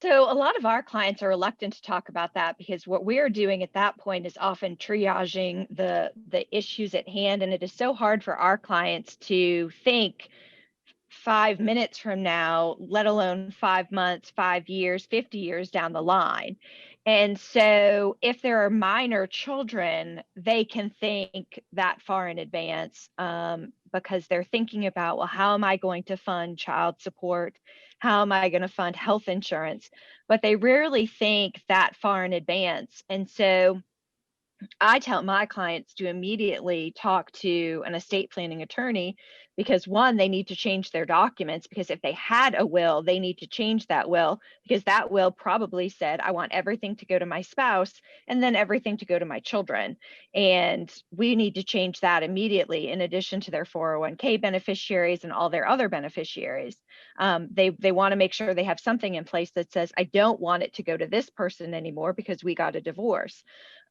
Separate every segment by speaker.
Speaker 1: So a lot of our clients are reluctant to talk about that because what we're doing at that point is often triaging the issues at hand, and it is so hard for our clients to think 5 minutes from now, let alone 5 months, 5 years, 50 years down the line. And so, if there are minor children, they can think that far in advance, because they're thinking about, well, how am I going to fund child support? How am I going to fund health insurance? But they rarely think that far in advance. And so, I tell my clients to immediately talk to an estate planning attorney because one, they need to change their documents because if they had a will, they need to change that will because that will probably said, I want everything to go to my spouse and then everything to go to my children. And we need to change that immediately in addition to their 401k beneficiaries and all their other beneficiaries. They want to make sure they have something in place that says, I don't want it to go to this person anymore because we got a divorce.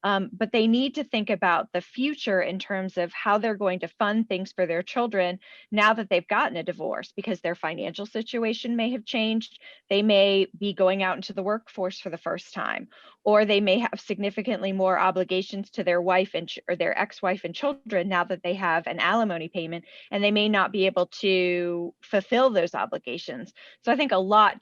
Speaker 1: But they need to think about the future in terms of how they're going to fund things for their children now that they've gotten a divorce because their financial situation may have changed. They may be going out into the workforce for the first time, or they may have significantly more obligations to their wife or their ex-wife and children now that they have an alimony payment, and they may not be able to fulfill those obligations. So I think a lot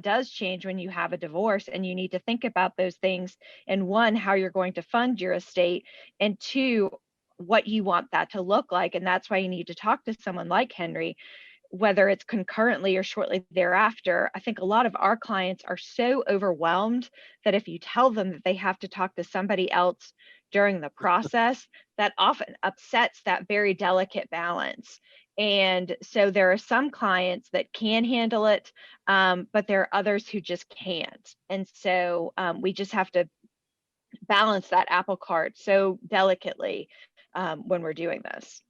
Speaker 1: does change when you have a divorce, and you need to think about those things, and one, how you're going to fund your estate, and two, what you want that to look like. And that's why you need to talk to someone like Henry, whether it's concurrently or shortly thereafter. I think a lot of our clients are so overwhelmed that if you tell them that they have to talk to somebody else during the process, that often upsets that very delicate balance. And so there are some clients that can handle it, but there are others who just can't. And so we just have to balance that apple cart so delicately when we're doing this.